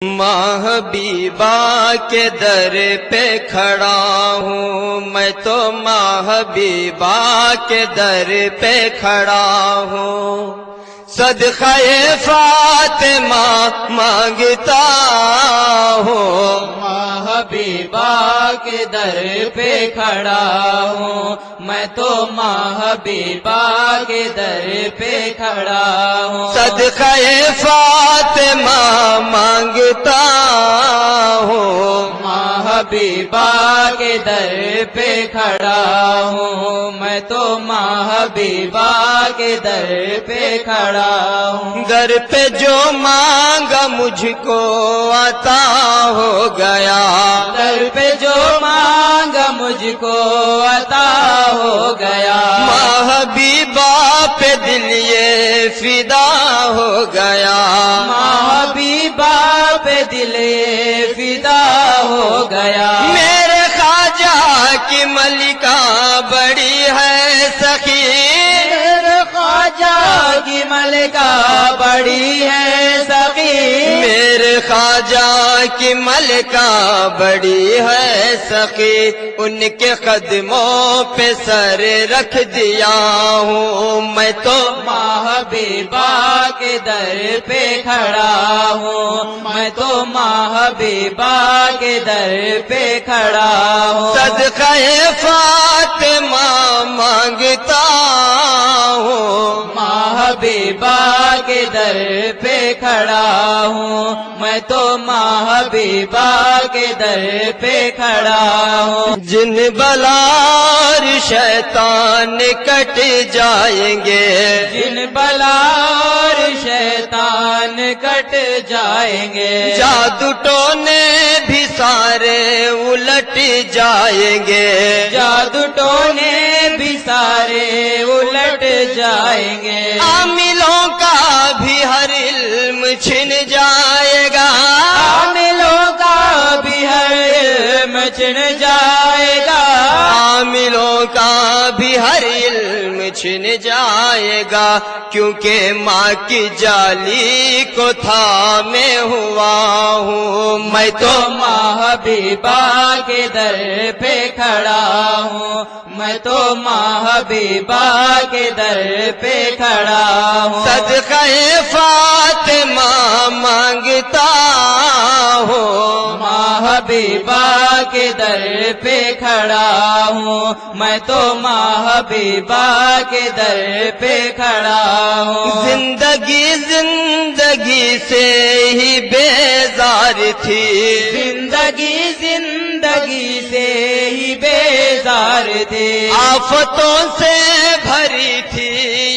ماں حبیبہ کے در پہ کھڑا ہوں، میں تو ماں حبیبہ کے در پہ کھڑا ہوں، صدقہ فاطمہ مانگتا ہوں۔ ماں حبیبہ کے در پہ کھڑا ہوں، میں تو ماں حبیبہ کے در پہ کھڑا ہوں، صدقہ فاطمہ مانگتا ہوں۔ ماں حبیبہ کے در پہ کھڑا ہوں، میں تو ماں حبیبہ کے در پہ کھڑا ہوں۔ در پہ جو مانگا مجھ کو عطا ہو گیا، در پہ جو مانگا مجھ کو عطا ہو گیا، ماں حبیبہ پہ دل یہ فدا ہو گیا، ماں حبیبہ پہ دل فدا ہو گیا۔ میرے خواجہ کی ملکہ بڑی ہے سخی، میرے خواجہ کی ملکہ بڑی ہے سخی، میرے خواجہ کی ملکہ بڑی ہے سخی، ان کے قدموں پہ سر رکھ دیا ہوں، میں تو ماں حبیبہ کے در پہ کھڑا ہوں، میں تو ماں حبیبہ کے در پہ کھڑا ہوں، صدقہ فاطمہ مانگتا ہوں۔ ماں حبیبہ کے در پہ کھڑا ہوں، میں تو ماں حبیبہ کے در پہ کھڑا ہوں۔ جن بلا اور شیطان کٹ جائیں گے، جن بلا اور شیطان کٹ جائیں گے، جادو ٹونے بھی سارے الٹ جائیں گے، جادو ٹونے بھی سارے الٹ جائیں گے، عاملوں کا بھی ہر علم چھن جائے گا، عاملوں کا بھی ہر علم چھن جائے گا، عاملوں کا بھی ہر علم چھن جائے گا، کیونکہ ماں کی جالی کو تھامے ہوا ہوں، میں تو ماں حبیبہ کے در پہ کھڑا ہوں، میں تو ماں حبیبہ کے در پہ کھڑا ہوں، صدقہ فاطمہ مانگتا ہوں۔ ماں حبیبہ کے در پہ کھڑا ہوں، میں تو ماں حبیبہ کے در پہ کھڑا ہوں۔ زندگی سے ہی بیزار تھی، زندگی سے ہی بیزار تھی، آفتوں سے بھری تھی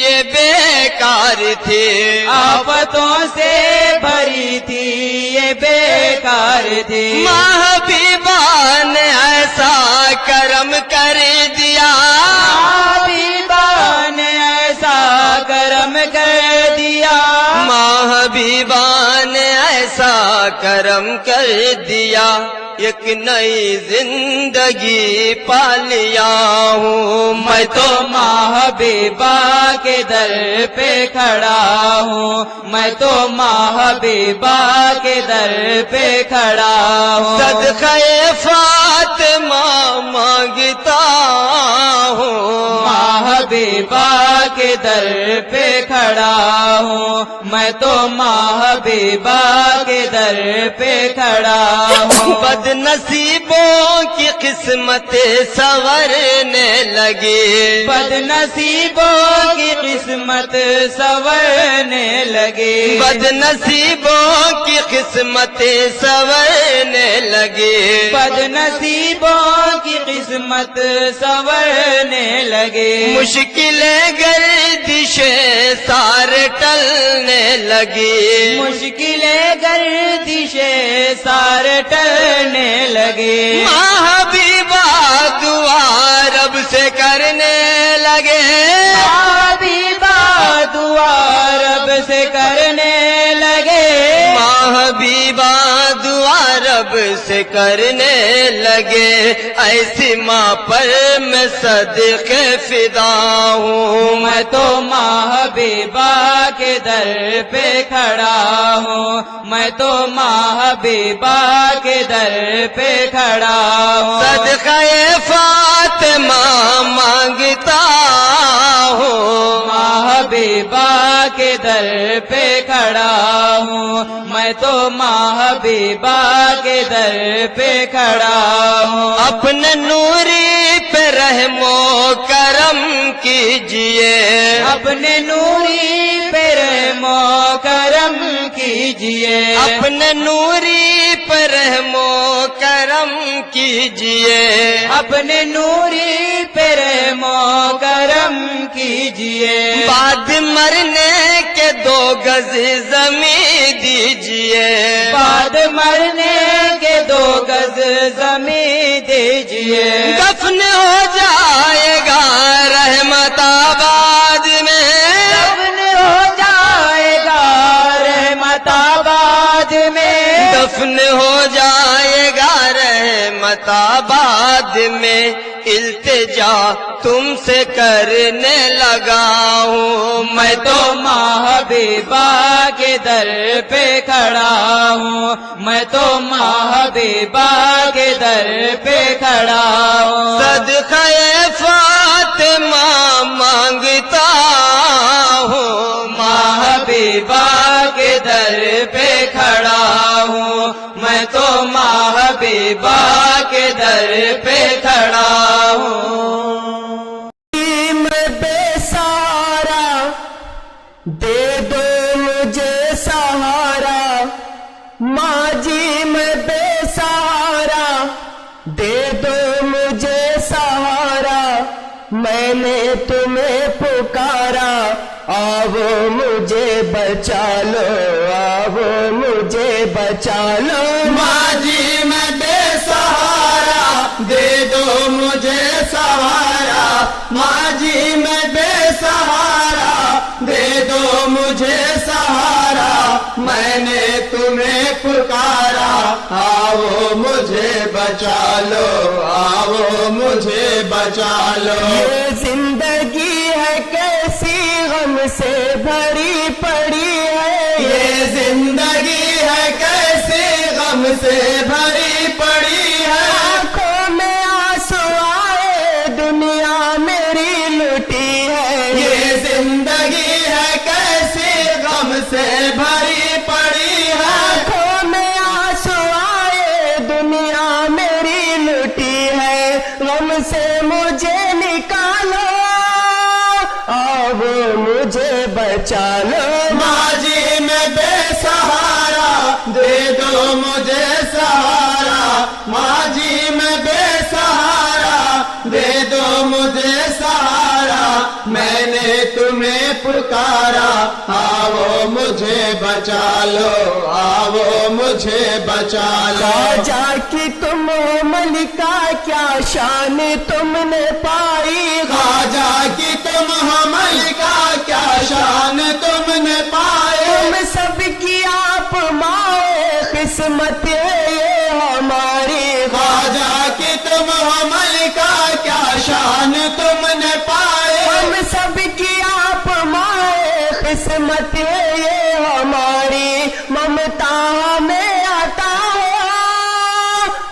یہ بیکار تھی، آفتوں سے بھری تھی یہ بیکار تھی، ماں حبیبہ نے ایسا کرم کر دیا، حبیبہ نے ایسا کرم کر دیا، ماں حبیبہ نے ایسا کرم کر دیا، ایک نئی زندگی پا لیا ہوں، میں تو ماں حبیبہ کے در پہ کھڑا ہوں، میں تو ماں حبیبہ کے در پہ کھڑا ہوں، صدقہ فاطمہ مانگتا ہوں، ماں حبیبہ کے در پہ کھڑا ہوں، میں تو ماں حبیبہ کے در پہ کھڑا ہوں۔ بد نصیبوں کی قسمت سنورنے لگی، بد نصیبوں کی قسمت سنورنے لگی، بد نصیبوں کی قسمت سنورنے لگی، بد نصیبوں کی قسمت سنورنے لگی، مشکلیں گردشیں سارے ٹلنے لگی، مشکلیں گردشیں سارے ٹلنے لگی، ماں حبیبہ دعا رب سے کرنے لگے، حبیبہ دعا رب سے کرنے لگے، ماں حبیبہ دعا رب سے کرنے لگے، ایسی ماں پر میں صدقے فدا ہوں۔ میں تو ماں حبیبہ کے در پہ کھڑا ہوں، میں تو ماں حبیبہ کے در پہ کھڑا ہوں۔ صدقہ فاطمہ مانگتا ہوں، ماں حبیبہ کے در پہ کھڑا ہوں، میں تو ماں حبیبہ کے در پہ کھڑا ہوں۔ اپنے نوری پہ رحم و کرم کیجئے، اپنے نوری پہ رحم و کرم کیجئے، اپنے نوری پہ رحم و کرم کیجئے، اپنے نوری پہ رحم و کرم کیجئے۔ بعد مرنے کے 2 گز زمین دیجئے، بعد مرنے کے 2 گز زمین دیجئے۔ دفن ہو جائے گا رحمت آباد میں، دفن ہو جائے گا رحمت آباد میں، دفن ہو جائے گا رحمت آباد میں، التجا تم سے کرنے لگا ہوں۔ میں تو ماں حبیبہ کے در پہ کھڑا ہوں، میں تو ماں حبیبہ کے در پہ کھڑا ہوں۔ صدقہ فاطمہ مانگتا ہوں، ماں حبیبہ کے در پہ کھڑا ہوں، میں تو ماں حبیبہ کے در پہ کھڑا ہوں۔ میں بے سہارا دے دو مجھے سہارا، ماں جی میں بے سہارا دے دو مجھے سہارا، میں نے تمہیں پکارا آؤ مجھے بچا لو، آؤ مجھے بچا لو، ماں جی میں بے سہارا دے دو مجھے سہارا، ماں جی میں بے سہارا دے دو مجھے سہارا، میں نے تمہیں پکارا آؤ مجھے بچا لو، آؤ مجھے بچا لو۔ یہ زندگی ہے کیسی غم سے بھری پڑی ہے، یہ زندگی ہے کیسے غم سے بھری پڑی ہے، آنکھوں میں آنسو آئے دنیا میری لٹی ہے، یہ زندگی ہے کیسے غم سے بھری پڑی ہے، آنکھوں میں آنسو آئے دنیا میری لٹی ہے، غم سے مجھے نکالو آؤ مجھے بچا لو، ماں جی میں بے سہارا دے دو مجھے سہارا، ماں جی میں بے سہارا دے دو مجھے سہارا، میں نے تمہیں پکارا آؤ مجھے بچا لو، آؤ مجھے بچا لو۔ خواجہ کی تم ہو ملکہ کیا شان تم نے پائی، خواجہ کی تم ہو ملکہ کیا شان تم نے پائے، تم سب کی آپ مائے قسمت ہے یہ ہماری، خواجہ کی تم ہو ملکہ کیا شان تم نے پائے، ہم سب کی آپ مائے قسمت ہے یہ ہماری، ممتا ہمیں عطا ہو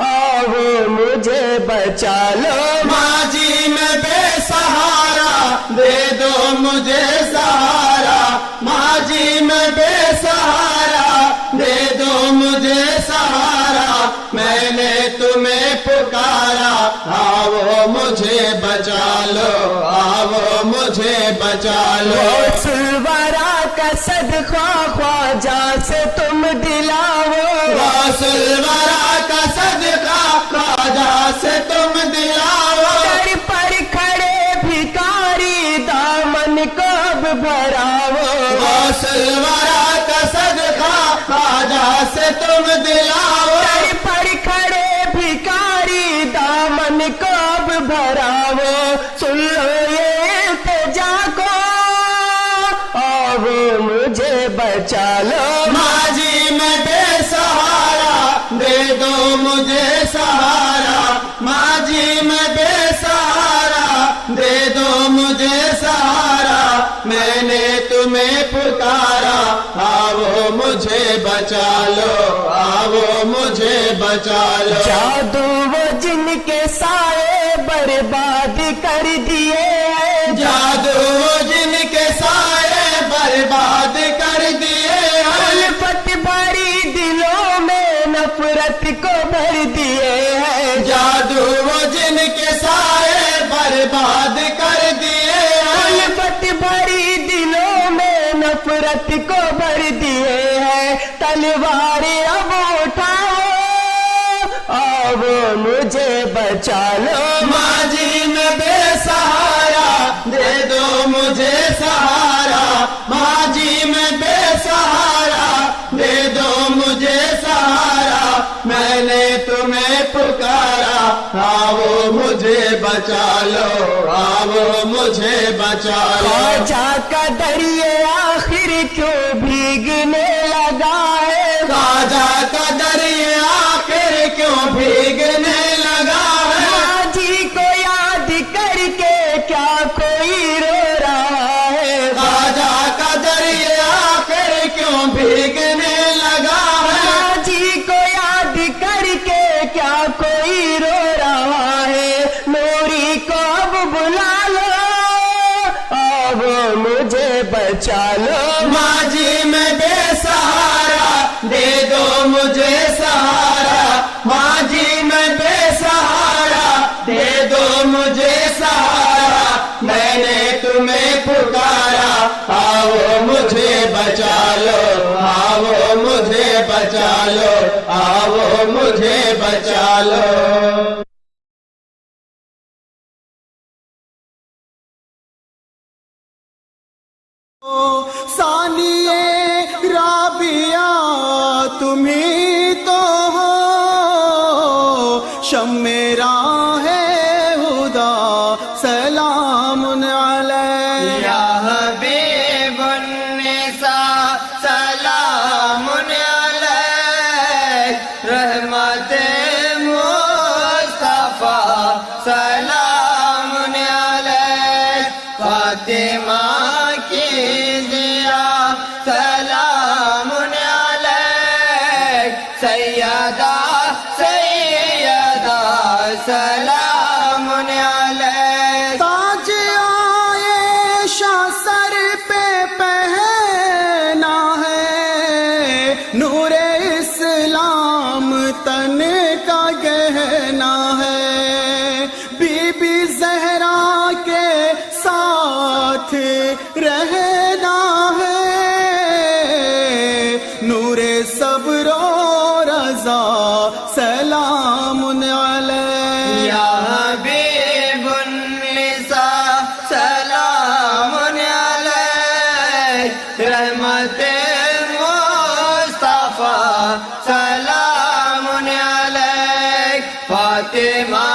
آؤ مجھے بچا لو، ماں جی میں بے سہارا دے دو مجھے سہارا، ماں جی میں بے سہارا دے دو مجھے سہارا، میں نے تمہیں پکارا آؤ مجھے بچا لو، آؤ مجھے بچا لو۔ سلورا کا صدقہ خواجہ سے تم دلاؤ، غوث الورا کا صدقہ خواجہ سے تم دلاؤ، در پر کھڑے بھکاری دامن کب بھراؤ، غوث الورا کا صدقہ خواجہ سے تم دلاؤ، در پر کھڑے بھکاری دامن کب بھراؤ، سن لو یہ التجا کو آؤ مجھے بچا لو، ماں جی میں بے مجھے سہارا ماجی میں بے سہارا دے دو مجھے سہارا میں نے تمہیں پکارا آؤ مجھے بچا لو آؤ مجھے بچا لو جادو وہ جن کے سائے برباد کر دیے ہیں جادو جن کے سائے برباد کر دیے ہیں الفت بھری دلوں میں نفرت کو بھر دیے ہیں جادو جن کے سائے برباد کر دیے ہیں الفت بھری دلوں میں نفرت کو بھر دیے ہیں تلوار اب اٹھاؤ اب مجھے بچا لو ماجی میں بے سہارا دے دو مجھے سہارا ماجی میں بے سہارا دے دو مجھے سہارا میں نے تمہیں پکارا آؤ مجھے بچا لو آؤ مجھے بچا لو خواجہ کا دریا آخر کیوں بھیگنے لگا ہے خواجہ کا دریا آخر کیوں بھیگنے لگا ہے ماجی کو یاد کر کے کیا کوئی رو رہا ہے خواجہ کا دریا آخر کیوں بھیگنے لگا ہے ماجی کو یاد کر کے کیا کوئی رو رہا ہے نوری کو اب بلا لو اب مجھے بچا لو ماجی میں بے سہارا دے دو مجھے سہارا ماجی میں بے سہارا دے دو مجھے سہارا میں نے تمہیں پکارا آؤ مجھے بچا لو آؤ مجھے بچا لو آؤ مجھے بچا لو ثانیے رابعہ تمہیں تو ہو شم راہ ہدا سلام علیہ یا حبیب النساء سلام علیک رحمت مصطفیٰ سلام علیک فاطمہ کی ضیا سلام علیک سیدہ سیدہ سلام علیک تاج عائشہ سر پہ پہنا ہے نور اسلام تن کا گہنا ہے بی بی زہرا کے ساتھ رہنا ہے نور صبر و رضا سلام علیہ یا حبیب النساء سلام علیک رحمت مصطفیٰ سلام علیک فاطمہ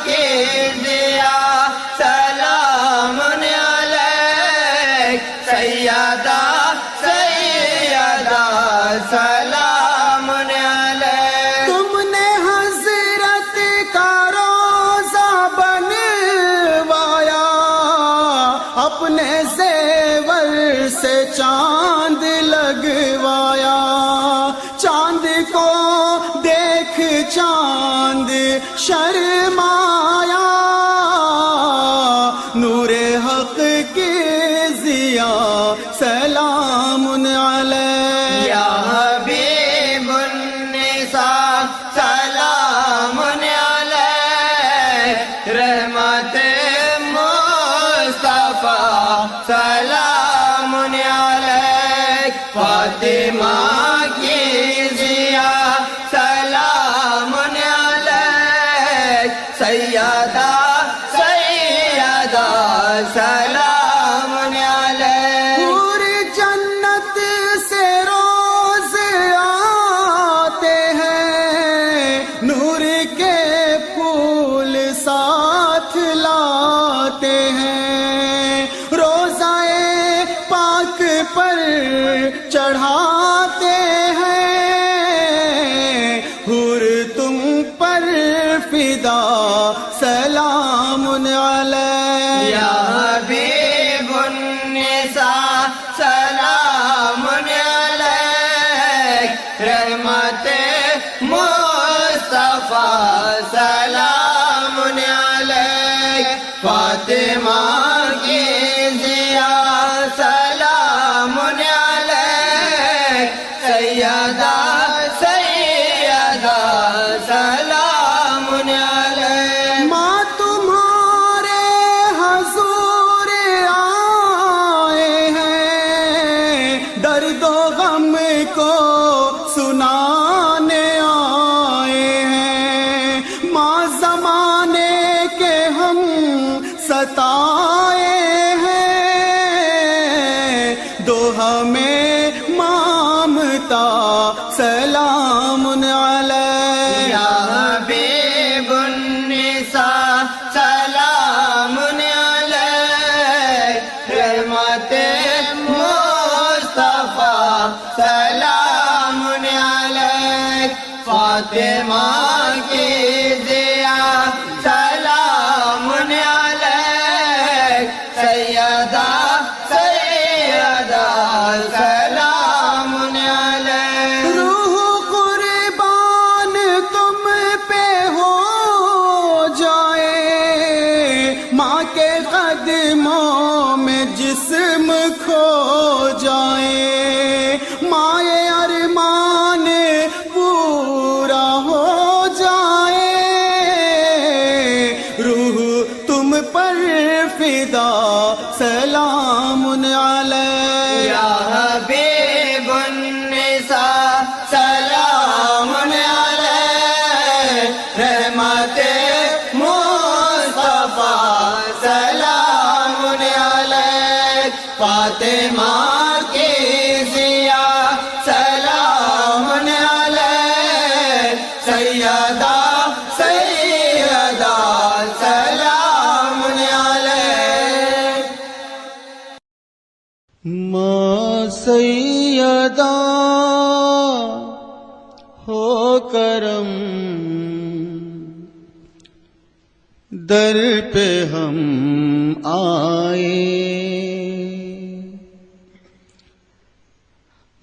کی ضیا سلام علیک سیدہ سیدہ سلام علیک تم نے حضرت کا روزہ بنوایا اپنے زیور سے چاند لگوایا چاند کو دیکھ چاند شرمایا نور حق کی ضیا سلام علیہ یا حبیب النساء سلام علیک رحمت مصطفیٰ سلام علیک فاطمہ کی ضیا سلام علیک سیدہ سیدہ سلام علیک حور جنت سے روز آتے ہیں فدا سلام علیک یا حبیب النساء سلام علیک رحمت مصطفیٰ سلام علیک فاطمہ کی ضیا سلام علیک سیدہ سلام علیک ماں تمہارے حضور آئے ہیں درد و غم کو سنانے آئے ہیں ماں زمانے کے ہم ستائے ہیں دو ہمیں مامتا سلام علیک یا حبیب النساء سلام علیک رحمت مصطفیٰ سلام علیک فاطمہ کی ضیا سلام علیک سیدہ سلام علیک روح قربان تم پہ ہو جائے ماں کے قدموں میں جسم کھو جائے مائے ارمان پورا ہو جائے روح تم پر فدا سلام علیک یا حبیب النساء سلام علیک رحمت مصطفیٰ سلام علیک فاطمہ کی ضیا سلام علیک سیدہ سلام علیک ماں سیدہ ہو کرم در پہ ہم آئے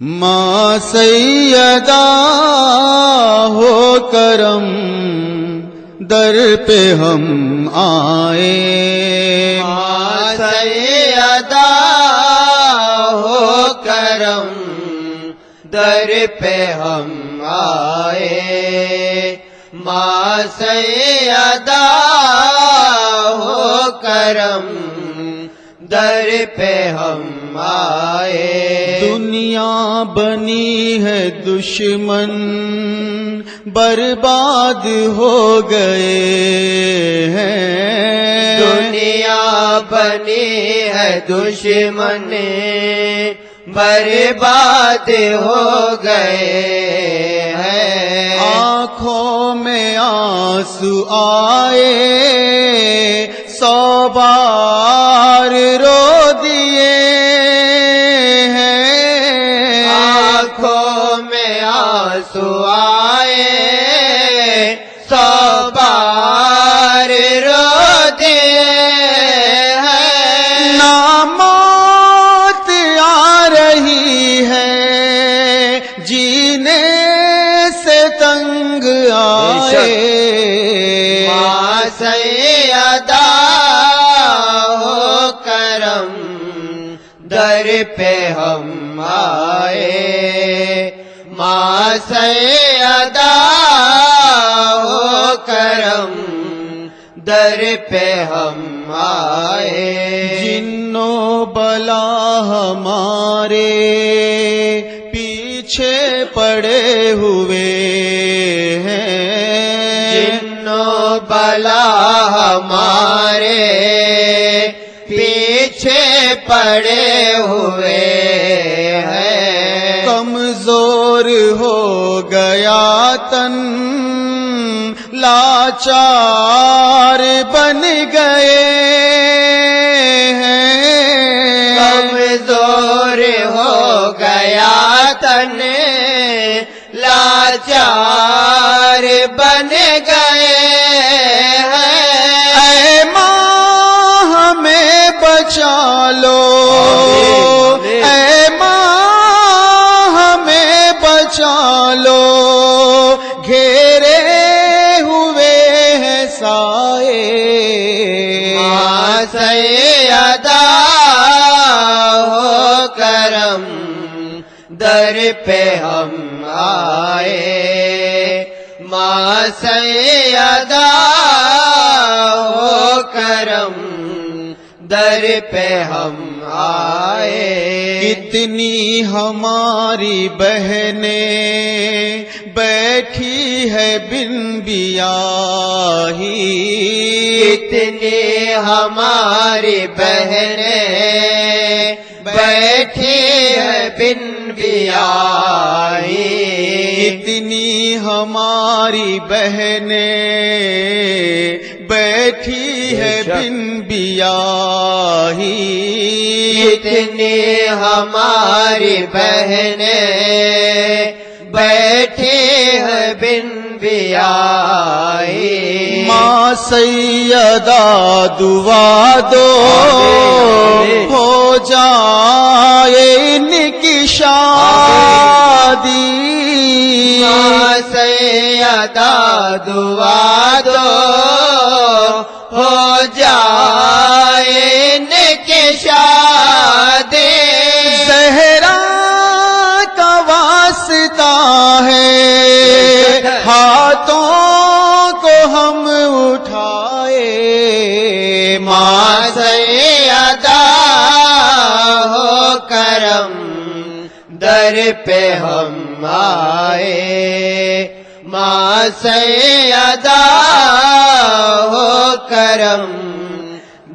ماں سیدہ ہو کرم در پہ ہم آئے ماں سیدہ ہو کرم در پہ ہم آئے ماں سیدہ ہو کرم در پہ ہم آئے دنیا بنی ہے دشمن برباد ہو گئے ہیں دنیا بنی ہے دشمن برباد ہو گئے ہیں آنکھوں میں آنسو آئے 100 بار رو دیے ہیں آنکھوں میں آنسو آئے 100 بار رو دیے ہیں نہ موت آ رہی ہے جینے سے تنگ آئے ماں سیدہ ہو کرم در پہ ہم آئے ماں سیدہ ہو کرم در پہ ہم آئے جنوں بلا ہمارے پیچھے پڑے ہوئے ہیں جنوں بلا ہمارے پیچھے پڑے ہوئے ہیں کمزور ہو گیا تن لاچار بن گئے ہیں کمزور ہو گیا تن لاچار بن گئے بچا لو اے ماں ہمیں بچا لو گھیرے ہوئے ہیں سائے ماں سیدہ ہو کرم در پہ ہم آئے ماں سیدہ ہو کرم در پہ ہم آئے کتنی ہماری بہنیں بیٹھی ہے بن بیاہی کتنی ہماری بہنیں بیٹھی ہے بن بیاہی کتنی ہماری بہنیں بیٹھی ہے بن بیاہی کتنی ہماری بہنیں بیٹھی ہے بن بیاہی ماں سیدہ دعا دو ہو جائے ان کی شادی ماں سیدہ دعا دو ہو جائے ان کی شادی زہرا کا واسطہ ہے ہاتھوں کو ہم اٹھائے ماں سیدہ ہو کرم در پہ ہم آئے ماں سیدہ ہو کرم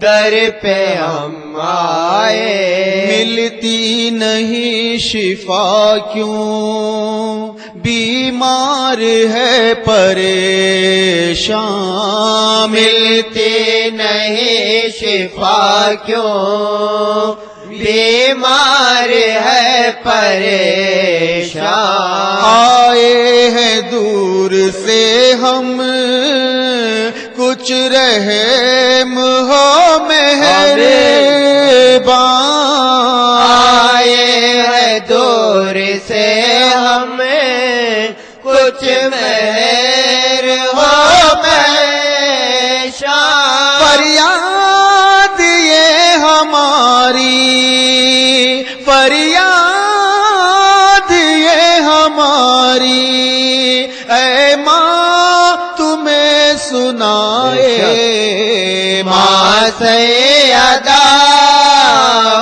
در پہ ہم آئے ملتی نہیں شفا کیوں بیمار ہے پریشان ملتی نہیں شفا کیوں بیمار ہے پریشان آئے ہیں دور سے ہم کچھ رحم ہو مہربان آئے ہیں دور سے ہمیں کچھ مہر ہو پیشان فریاد یہ ہماری فریاد یہ ہماری اے ماں تمہیں سنائے ماں سیدہ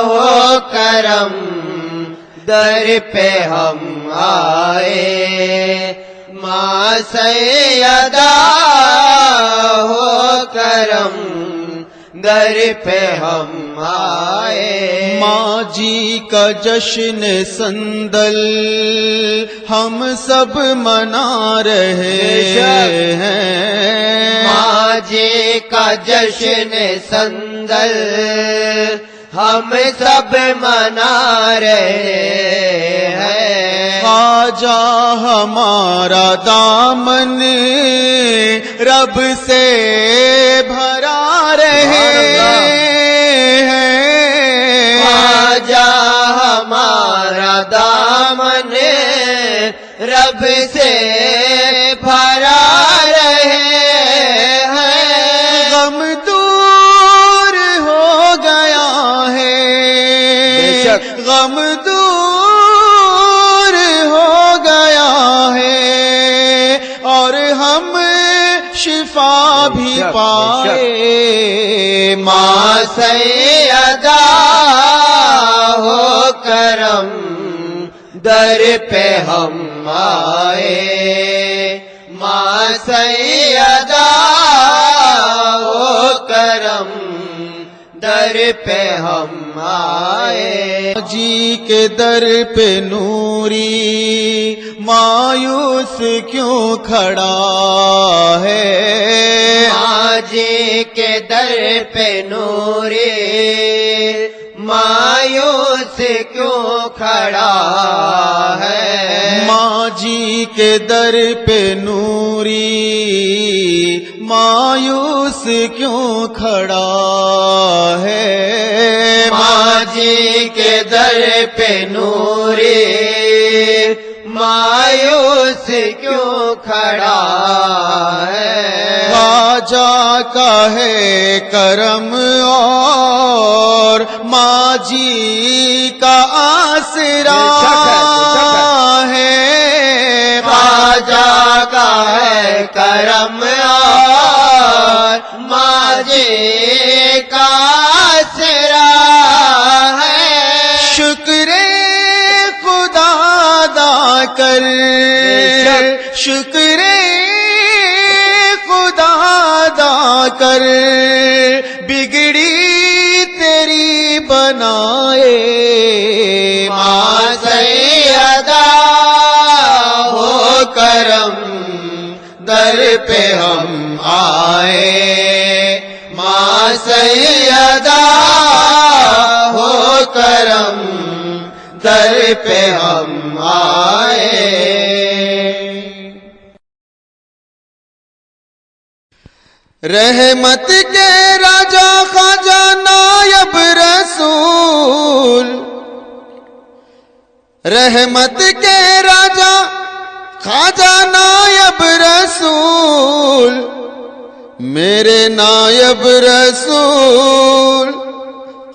ہو کرم در پہ ہم آئے ماں سیدہ ہو کرم در پہ ہم آئے ماں جی کا جشن سندل ہم سب منا رہے ہیں ماں جی کا جشن سندل ہم سب منا رہے ہیں خواجہ ہمارا دامن رب سے بھرا رہے ہیں خواجہ ہمارا دامن رب سے بھرا رہے ہیں غم دور ہو گیا ہے غم دور ہو گیا ہے اور ہم شفا بھی پائے ماں سیدہ ہو کرم در پہ ہم آئے ماں سیدہ ہو کرم در پہ ہم آئے جی کے در پہ نوری مایوس کیوں کھڑا ہے ماں جی کے در پہ نوری مایوس کیوں کھڑا ہے ماں جی کے در پہ نوری مایوس کیوں کھڑا ہے جی کے در پہ نوری مایوس کیوں کھڑا ہے؟ خواجہ کا ہے کرم اور ماں جی کا آسرا ہے، خواجہ کا ہے کرم اور ماں جی کا آسرا ہے، شکر خدا ادا کر، شکر خدا ادا کر، بگڑی تیری بنائے ماں سیدہ ہو کرم در پہ ہم آئے، ماں سیدہ ہو کرم در پہ ہم آئے۔ رحمت کے راجا خواجہ نائب رسول، رحمت کے راجا خواجہ نائب رسول، میرے نائب رسول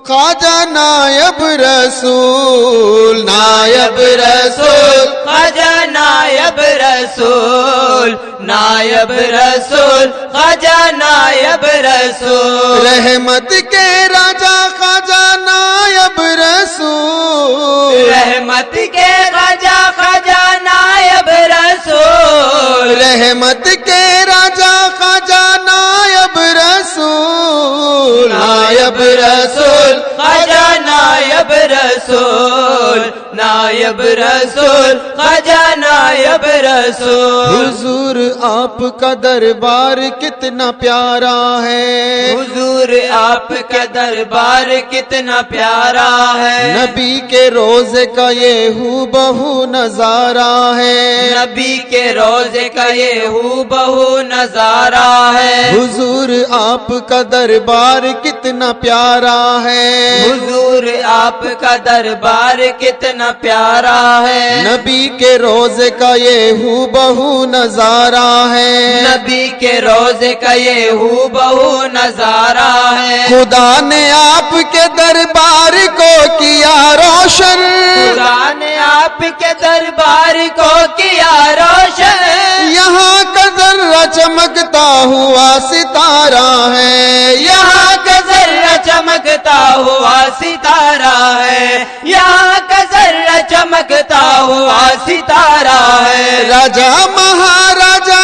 خواجہ نائب رسول، نائب رسول خواجہ نائب رسول، نائب رسول خواجہ نائب رسول، رحمت کے راجا خواجہ نائب رسول، رحمت کے خواجہ خواجہ نائب رسول، رحمت کے راجا خواجہ نائب رسول، نائب رسول خواجہ نائب رسول، نائب رسول خواجہ نائب رسول، حضور آپ کا دربار کتنا پیارا ہے، حضور آپ کا دربار کتنا پیارا ہے، نبی کے روزے کا یہ ہو بہو نظارہ ہے، نبی کے روزے کا یہ ہو بہو نظارہ ہے، حضور آپ کا دربار کتنا پیارا ہے، حضور آپ کا دربار کتنا پیارا ہے، نبی کے روزے کا یہ ہو بہو نظارہ ہے، نبی کے روزے کا یہ ہو بہو نظارہ ہے، خدا نے آپ کے دربار کو کیا روشن، خدا نے آپ کے دربار کو کیا روشن، یہاں کا ذرہ چمکتا ہوا ستارہ ہے، یہاں کا ذرہ چمکتا ہوا ستارہ ہے، یہاں کا ذرہ چمکتا ہوا ستارہ ہے، راجا مہاراجا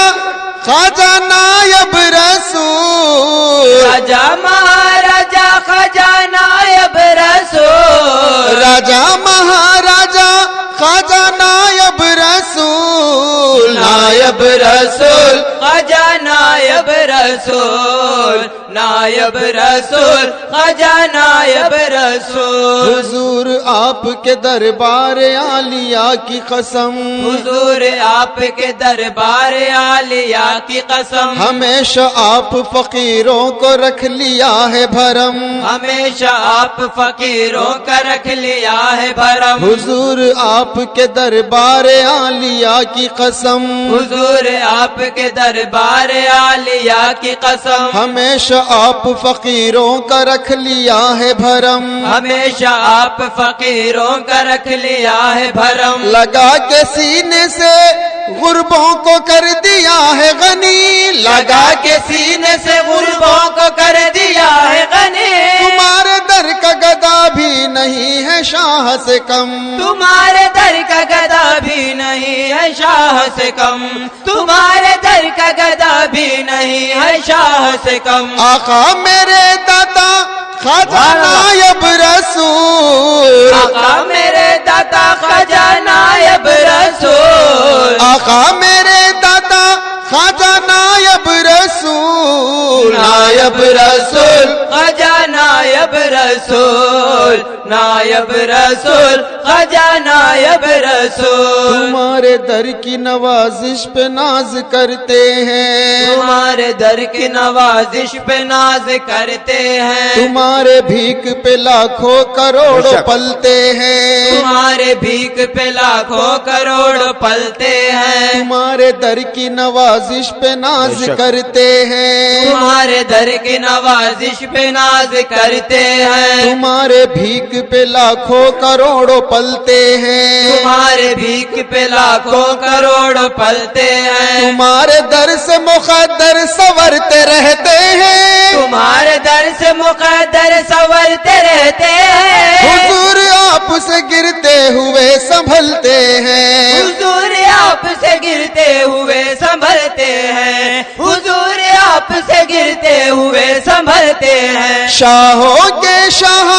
خواجہ نائب رسول، راجا مہاراجا خواجہ نائب رسول، راجا مہاراجا خواجہ نائب رسول، نائب رسول خواجہ نائب رسول، نائب رسول خواجہ نائب رسول، حضور آپ کے دربار عالیہ کی قسم، حضور آپ کے دربار عالیہ کی قسم، ہمیشہ آپ فقیروں کو رکھ لیا ہے بھرم، ہمیشہ آپ فقیروں کا رکھ لیا ہے بھرم، حضور آپ کے دربار عالیہ کی قسم، حضور آپ کے دربار عالیہ کی قسم، ہمیشہ آپ فقیروں کا رکھ لیا ہے بھرم، ہمیشہ آپ فقیروں کا رکھ لیا ہے بھرم، لگا کے سینے سے غربوں کو کر دیا ہے غنی، لگا کے سینے سے غربوں کو کر دیا ہے غنی، تمہارے در کا گدا بھی نہیں ہے شاہ سے کم، تمہارے در کا گدا بھی نہیں ہے شاہ سے کم، تمہارے در کا گدا بھی نہیں ہے شاہ سے کم، آقا میرے داتا خواجہ نائب رسول، آقا میرے داتا خواجہ نائب رسول، آقا میرے داتا خواجہ نائب رسول، نائب رسول خواجہ نائب نائب رسول نائب رسول خواجہ نائب رسول تمہارے در کی نوازش پہ ناز کرتے ہیں تمہارے در کی نوازش پہ ناز کرتے ہیں تمہارے بھیک پہ لاکھوں کروڑوں پلتے ہیں تمہارے بھیک پہ لاکھوں کروڑ پلتے ہیں تمہارے در کی نوازش پہ ناز کرتے ہیں تمہارے در کی نوازش پہ ناز کرتے ہیں تمہارے بھیک پہ لاکھوں کروڑوں پلتے ہیں تمہارے بھیک پہ لاکھوں کروڑ پلتے ہیں تمہارے در سے مقدر سنورتے رہتے ہیں تمہارے در سے مقدر سنورتے رہتے ہیں حضور آپ سے گرتے ہوئے سنبھلتے ہیں حضور آپ سے گرتے ہوئے سنبھلتے ہیں حضور آپ سے گرتے ہوئے سنبھلتے ہیں شاہوں کے شاہ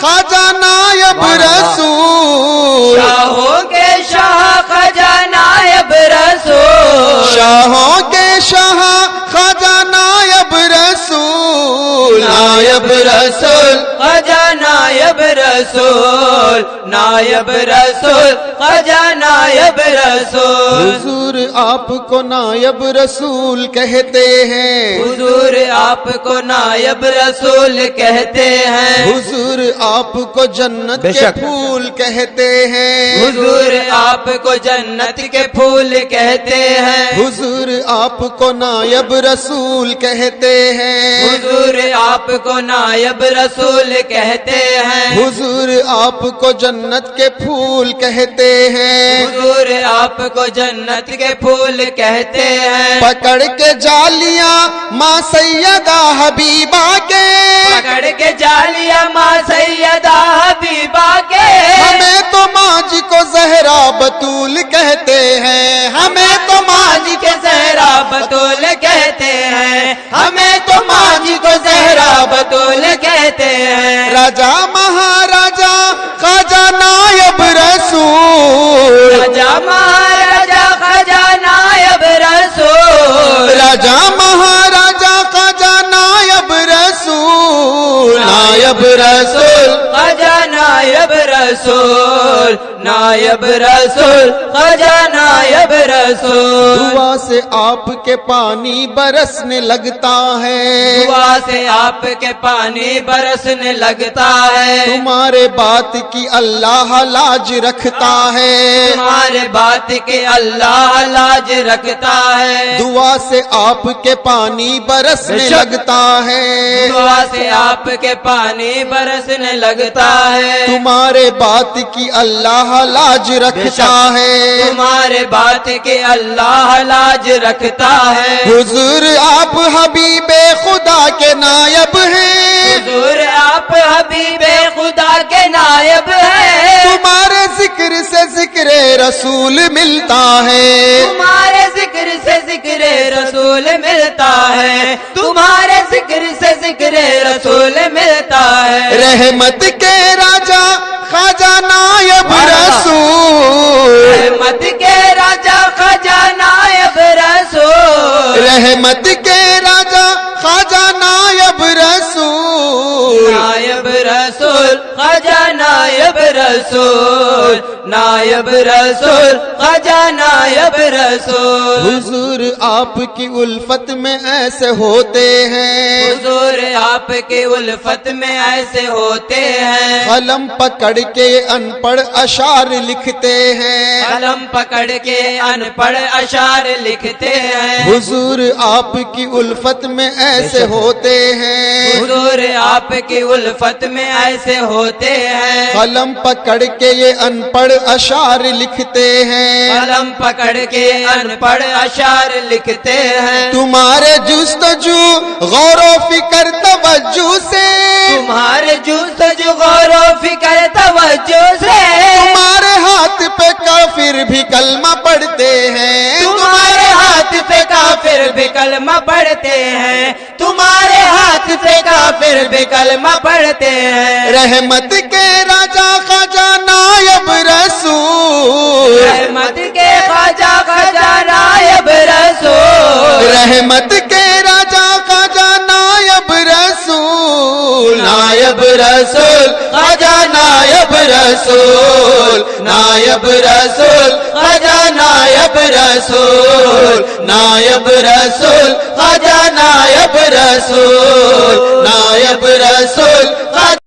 خواجہ نائب رسول شاہوں کے شاہ خواجہ نائب رسول شاہوں کے شاہ خواجہ نائب رسول نائب رسول خواجہ نائب رسول نائب رسول خواجہ نائب رسول حضور آپ کو نائب رسول کہتے ہیں حضور آپ کو نائب رسول کہتے ہیں حضور آپ کو جنت کے پھول کہتے ہیں حضور آپ کو جنت کے پھول کہتے ہیں حضور آپ کو نائب رسول کہتے ہیں حضور آپ کو نائب رسول کہتے ہیں حضور آپ کو جنت کے پھول کہتے ہیں حضور آپ کو جنت کے پھول کہتے ہیں پکڑ کے جالیاں ماں سیدہ حبیبہ کے پکڑ کے جالیاں ماں سیدہ حبیبہ کے ہمیں تو ماں جی کو زہرا بطول کہتے ہیں ہمیں تو ماں جی کے زہرا بطول کہتے ہیں ہمیں تو ماں جی کو زہرا بطول کہتے ہیں راجا مہاراجا خواجہ نائب رسول راجا مہاراجا خواجہ نائب رسول راجا مہاراجا خواجہ نائب رسول نائب رسول خواجہ نائب رسول نائب رسول خواجہ نائب رسول دعا سے آپ کے پانی برسنے لگتا ہے دعا سے آپ کے پانی برسنے لگتا ہے تمہارے بات کی اللہ لاج رکھتا ہے تمہارے بات کے اللہ لاج رکھتا ہے دعا سے آپ کے پانی برسنے لگتا ہے دعا سے آپ کے پانی برسنے لگتا ہے تمہارے بات کی اللہ لاج رکھتا ہے تمہارے بات کے اللہ لاج رکھتا ہے حضور آپ حبیب خدا کے نائب ہیں حضور آپ حبیب خدا کے نائب ہیں تمہارے ذکر سے ذکر رسول ملتا ہے تمہارے ذکر سے ذکر رسول ملتا ہے تمہارے ذکر سے ذکر رسول ملتا ہے رحمت کے راجا خواجہ نائب رسول رحمت کے راجا خواجہ نائب رسول رحمت کے راجا خواجہ نائب رسول نائب رسول خواجہ نائب رسول نائب رسول خواجہ نائب رسول حضور آپ کی الفت میں ایسے ہوتے ہیں حضور آپ کی الفت میں ایسے ہوتے ہیں قلم پکڑ کے ان پڑھ اشعار لکھتے ہیں قلم پکڑ کے ان پڑھ اشعار لکھتے ہیں حضور آپ کی الفت میں ایسے ہوتے ہیں حضور آپ کی الفت میں ایسے ہوتے ہیں قلم پکڑ کے یہ ان پڑھ اشعار لکھتے ہیں قلم پکڑ کے ان پڑھ اشعار لکھتے ہیں تمہارے جستجو غور و فکر توجہ سے تمہارے جستجو غور و فکر توجہ سے تمہارے ہاتھ پہ کافر بھی کلمہ پڑھتے ہیں تمہارے ہاتھ پہ کافر بھی کلمہ پڑھتے ہیں تمہارے ہاتھ پہ کافر بھی کلمہ پڑھتے ہیں رحمت کے راجا خواجہ نائب رسول رحمت کے خواجہ خواجہ نائب رسول رحمت کے راجا خواجہ نائب رسول نائب رسول خواجہ نائب رسول نائب رسول خواجہ نائب رسول نائب رسول خواجہ نائب رسول نائب رسول